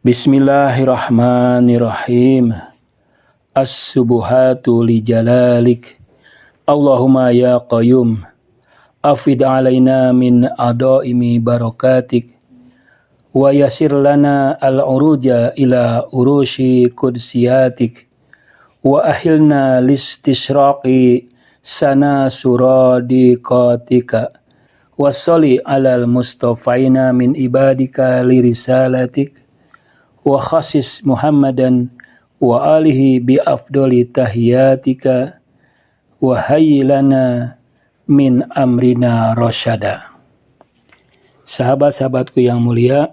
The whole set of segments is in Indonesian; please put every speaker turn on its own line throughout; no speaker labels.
Bismillahirrahmanirrahim. As-subuhatu li jalalik. Allahumma ya qayyum. Afid alaina min adaimi barakatik. Wa yasir lana al-uruja ila urushi qudsiyatik. Wa ahilna listishraqi sana suradiqatika. Wassalli alal mustafaina min ibadika lirisalatik. Wa khasis Muhammadan wa alihi bi afdoli tahiyatika wa hayyilana min amrina rasyada. Sahabat-sahabatku yang mulia,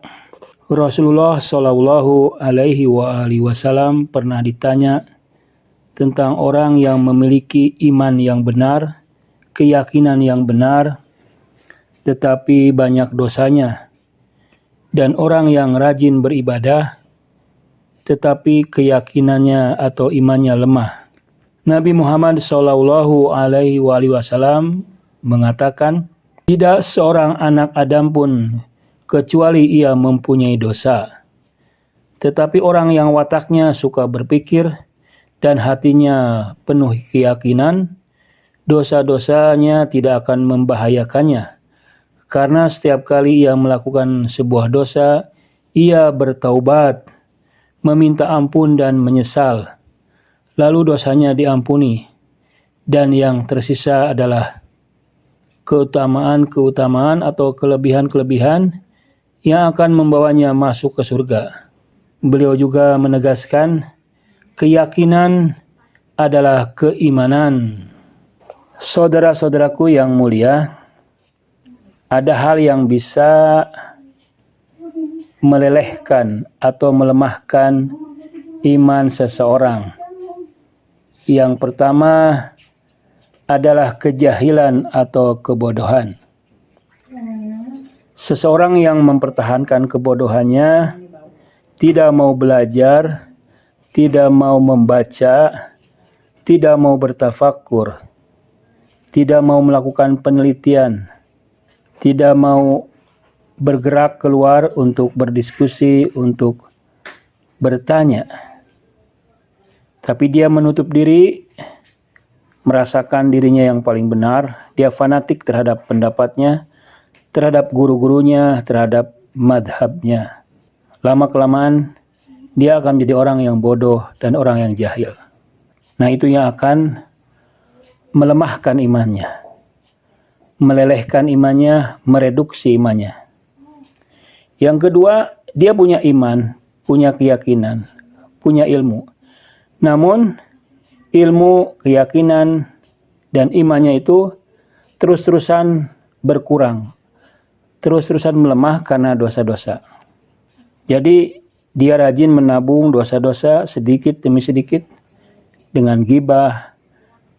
Rasulullah Shallallahu Alaihi Wasallam pernah ditanya tentang orang yang memiliki iman yang benar, keyakinan yang benar, tetapi banyak dosanya, dan orang yang rajin beribadah tetapi keyakinannya atau imannya lemah. Nabi Muhammad Shallallahu Alaihi Wasallam mengatakan, tidak seorang anak Adam pun kecuali ia mempunyai dosa. Tetapi orang yang wataknya suka berpikir dan hatinya penuh keyakinan, dosa-dosanya tidak akan membahayakannya. Karena setiap kali ia melakukan sebuah dosa, ia bertaubat, meminta ampun dan menyesal. Lalu dosanya diampuni. Dan yang tersisa adalah keutamaan-keutamaan atau kelebihan-kelebihan yang akan membawanya masuk ke surga. Beliau juga menegaskan, keyakinan adalah keimanan. Saudara-saudaraku yang mulia, ada hal yang bisa melelehkan atau melemahkan iman seseorang. Yang pertama adalah kejahilan atau kebodohan. Seseorang yang mempertahankan kebodohannya, tidak mau belajar, tidak mau membaca, tidak mau bertafakur, tidak mau melakukan penelitian, tidak mau bergerak keluar untuk berdiskusi, untuk bertanya. Tapi dia menutup diri, merasakan dirinya yang paling benar, dia fanatik terhadap pendapatnya, terhadap guru-gurunya, terhadap madhabnya. Lama-kelamaan, dia akan menjadi orang yang bodoh dan orang yang jahil. Nah, itu yang akan melemahkan imannya, melelehkan imannya, mereduksi imannya. Yang kedua, dia punya iman, punya keyakinan, punya ilmu. Namun, ilmu, keyakinan, dan imannya itu terus-terusan berkurang. Terus-terusan melemah karena dosa-dosa. Jadi, dia rajin menabung dosa-dosa sedikit demi sedikit. Dengan gibah,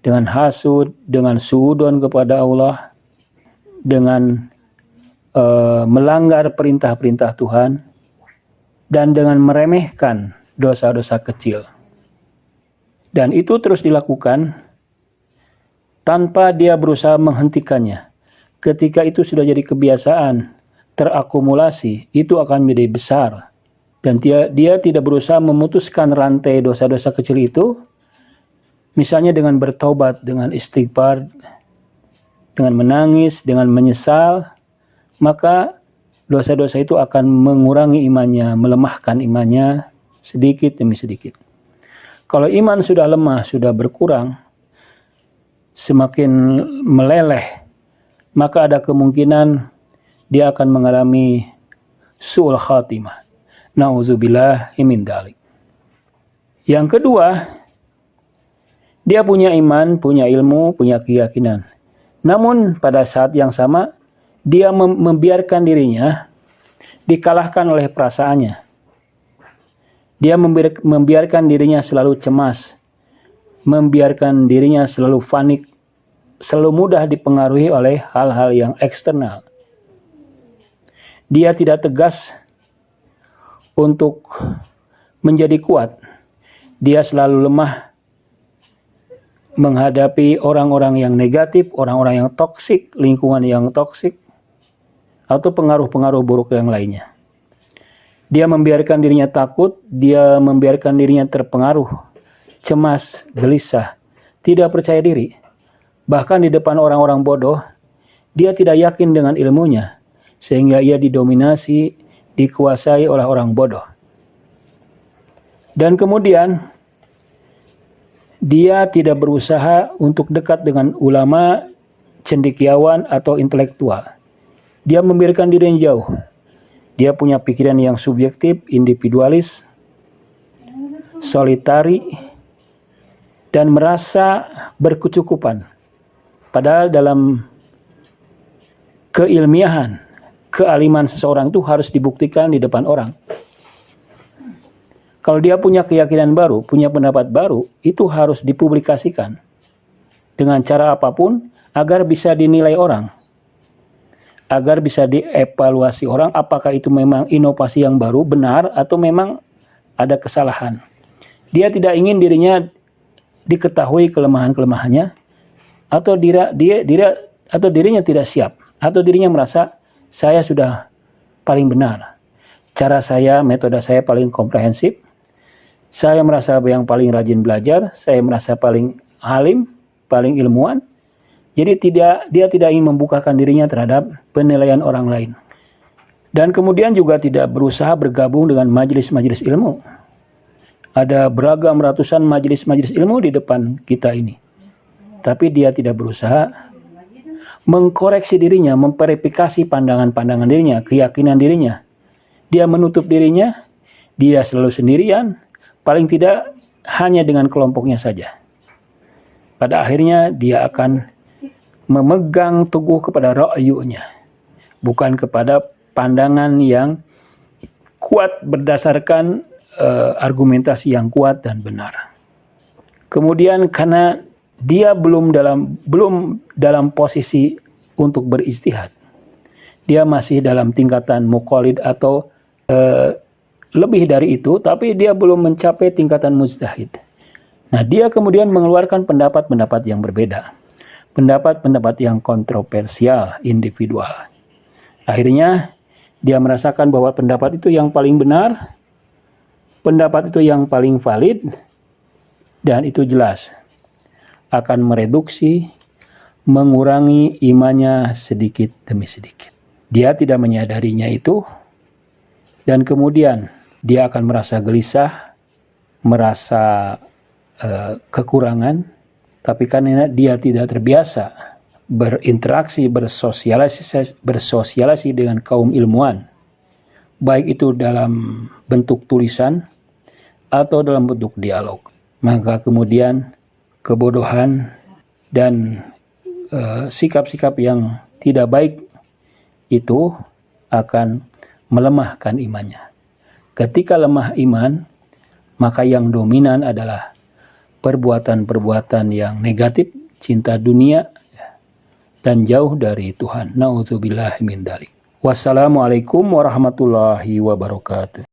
dengan hasud, dengan suudon kepada Allah, dengan melanggar perintah-perintah Tuhan, dan dengan meremehkan dosa-dosa kecil. Dan itu terus dilakukan tanpa dia berusaha menghentikannya. Ketika itu sudah jadi kebiasaan, terakumulasi, itu akan menjadi besar. Dan dia tidak berusaha memutuskan rantai dosa-dosa kecil itu, misalnya dengan bertobat, dengan istighfar, dengan menangis, dengan menyesal, maka dosa-dosa itu akan mengurangi imannya, melemahkan imannya sedikit demi sedikit. Kalau iman sudah lemah, sudah berkurang, semakin meleleh, maka ada kemungkinan dia akan mengalami su'ul khatimah. Na'udzubillahi min dzalik. Yang kedua, dia punya iman, punya ilmu, punya keyakinan. Namun pada saat yang sama, dia membiarkan dirinya dikalahkan oleh perasaannya. Dia membiarkan dirinya selalu cemas, membiarkan dirinya selalu panik, selalu mudah dipengaruhi oleh hal-hal yang eksternal. Dia tidak tegas untuk menjadi kuat. Dia selalu lemah menghadapi orang-orang yang negatif, orang-orang yang toksik, lingkungan yang toksik, atau pengaruh-pengaruh buruk yang lainnya. Dia membiarkan dirinya takut, dia membiarkan dirinya terpengaruh, cemas, gelisah, tidak percaya diri. Bahkan di depan orang-orang bodoh, dia tidak yakin dengan ilmunya, sehingga ia didominasi, dikuasai oleh orang bodoh. Dan kemudian, dia tidak berusaha untuk dekat dengan ulama, cendekiawan, atau intelektual. Dia membiarkan dirinya jauh. Dia punya pikiran yang subjektif, individualis, solitari, dan merasa berkecukupan. Padahal dalam keilmiahan, kealiman seseorang itu harus dibuktikan di depan orang. Kalau dia punya keyakinan baru, punya pendapat baru, itu harus dipublikasikan dengan cara apapun agar bisa dinilai orang. Agar bisa dievaluasi orang apakah itu memang inovasi yang baru, benar, atau memang ada kesalahan. Dia tidak ingin dirinya diketahui kelemahan-kelemahannya, atau dirinya tidak siap, atau dirinya merasa saya sudah paling benar. Cara saya, metode saya paling komprehensif, saya merasa yang paling rajin belajar, saya merasa paling alim, paling ilmuwan. Jadi dia tidak ingin membukakan dirinya terhadap penilaian orang lain. Dan kemudian juga tidak berusaha bergabung dengan majelis-majelis ilmu. Ada beragam ratusan majelis-majelis ilmu di depan kita ini. Tapi dia tidak berusaha mengkoreksi dirinya, memverifikasi pandangan-pandangan dirinya, keyakinan dirinya. Dia menutup dirinya, dia selalu sendirian, paling tidak hanya dengan kelompoknya saja. Pada akhirnya dia akan memegang teguh kepada ra'yunya, bukan kepada pandangan yang kuat berdasarkan argumentasi yang kuat dan benar. Kemudian karena dia belum dalam posisi untuk beristihad, dia masih dalam tingkatan muqallid atau lebih dari itu, tapi dia belum mencapai tingkatan mujtahid. Nah, dia kemudian mengeluarkan pendapat-pendapat yang berbeda. Pendapat-pendapat yang kontroversial, individual. Akhirnya dia merasakan bahwa pendapat itu yang paling benar, pendapat itu yang paling valid, dan itu jelas akan mereduksi, mengurangi imannya sedikit demi sedikit. Dia tidak menyadarinya itu, dan kemudian dia akan merasa gelisah, merasa kekurangan. Tapi karena dia tidak terbiasa berinteraksi, bersosialisasi dengan kaum ilmuwan, baik itu dalam bentuk tulisan atau dalam bentuk dialog, maka kemudian kebodohan dan sikap-sikap yang tidak baik itu akan melemahkan imannya. Ketika lemah iman, maka yang dominan adalah perbuatan-perbuatan yang negatif, cinta dunia, dan jauh dari Tuhan. Na'udzubillahi min dzalik. Wassalamualaikum warahmatullahi wabarakatuh.